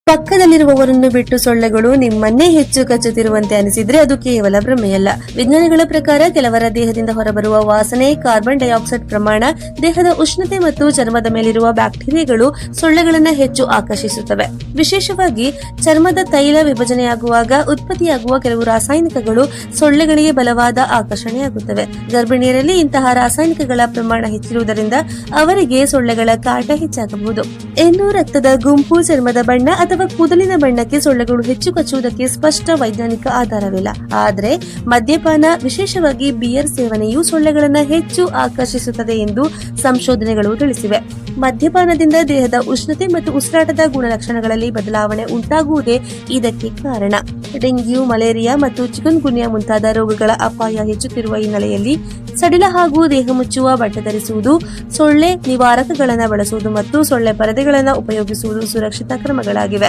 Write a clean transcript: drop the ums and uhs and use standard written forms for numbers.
ಪಕ್ಕದಲ್ಲಿರುವವರನ್ನು ಬಿಟ್ಟು ಸೊಳ್ಳೆಗಳು ನಿಮ್ಮನ್ನೇ ಹೆಚ್ಚು ಕಚ್ಚುತ್ತಿರುವಂತೆ ಅನಿಸಿದ್ರೆ ಅದು ಕೇವಲ ಭ್ರಮೆಯಲ್ಲ. ವಿಜ್ಞಾನಿಗಳ ಪ್ರಕಾರ ಕೆಲವರ ದೇಹದಿಂದ ಹೊರಬರುವ ವಾಸನೆ, ಕಾರ್ಬನ್ ಡೈಆಕ್ಸೈಡ್ ಪ್ರಮಾಣ, ದೇಹದ ಉಷ್ಣತೆ ಮತ್ತು ಚರ್ಮದ ಮೇಲಿರುವ ಬ್ಯಾಕ್ಟೀರಿಯಾಗಳು ಸೊಳ್ಳೆಗಳನ್ನು ಹೆಚ್ಚು ಆಕರ್ಷಿಸುತ್ತವೆ. ವಿಶೇಷವಾಗಿ ಚರ್ಮದ ತೈಲ ವಿಭಜನೆಯಾಗುವಾಗ ಉತ್ಪತ್ತಿಯಾಗುವ ಕೆಲವು ರಾಸಾಯನಿಕಗಳು ಸೊಳ್ಳೆಗಳಿಗೆ ಬಲವಾದ ಆಕರ್ಷಣೆಯಾಗುತ್ತವೆ. ಗರ್ಭಿಣಿಯರಲ್ಲಿ ಇಂತಹ ರಾಸಾಯನಿಕಗಳ ಪ್ರಮಾಣ ಹೆಚ್ಚಿರುವುದರಿಂದ ಅವರಿಗೆ ಸೊಳ್ಳೆಗಳ ಕಾಟ ಹೆಚ್ಚಾಗಬಹುದು. ಇನ್ನು ರಕ್ತದ ಗುಂಪು, ಚರ್ಮದ ಬಣ್ಣ ಅಥವಾ ಕೂದಲಿನ ಬಣ್ಣಕ್ಕೆ ಸೊಳ್ಳೆಗಳು ಹೆಚ್ಚು ಕಚ್ಚುವುದಕ್ಕೆ ಸ್ಪಷ್ಟ ವೈಜ್ಞಾನಿಕ ಆಧಾರವಿಲ್ಲ. ಆದರೆ ಮದ್ಯಪಾನ, ವಿಶೇಷವಾಗಿ ಬಿಯರ್ ಸೇವನೆಯು ಸೊಳ್ಳೆಗಳನ್ನು ಹೆಚ್ಚು ಆಕರ್ಷಿಸುತ್ತದೆ ಎಂದು ಸಂಶೋಧನೆಗಳು ತಿಳಿಸಿವೆ. ಮದ್ಯಪಾನದಿಂದ ದೇಹದ ಉಷ್ಣತೆ ಮತ್ತು ಉಸಿರಾಟದ ಗುಣಲಕ್ಷಣಗಳಲ್ಲಿ ಬದಲಾವಣೆ ಉಂಟಾಗುವುದೇ ಇದಕ್ಕೆ ಕಾರಣ. ಡೆಂಗ್ಯೂ, ಮಲೇರಿಯಾ ಮತ್ತು ಚಿಕನ್ಗುನ್ಯಾ ಮುಂತಾದ ರೋಗಗಳ ಅಪಾಯ ಹೆಚ್ಚುತ್ತಿರುವ ಹಿನ್ನೆಲೆಯಲ್ಲಿ ಸಡಿಲ ಹಾಗೂ ದೇಹ ಮುಚ್ಚುವ ಬಟ್ಟೆ ಧರಿಸುವುದು, ಸೊಳ್ಳೆ ನಿವಾರಕಗಳನ್ನು ಬಳಸುವುದು ಮತ್ತು ಸೊಳ್ಳೆ ಪರದೆಗಳನ್ನು ಉಪಯೋಗಿಸುವುದು ಸುರಕ್ಷಿತ ಕ್ರಮಗಳಾಗಿವೆ.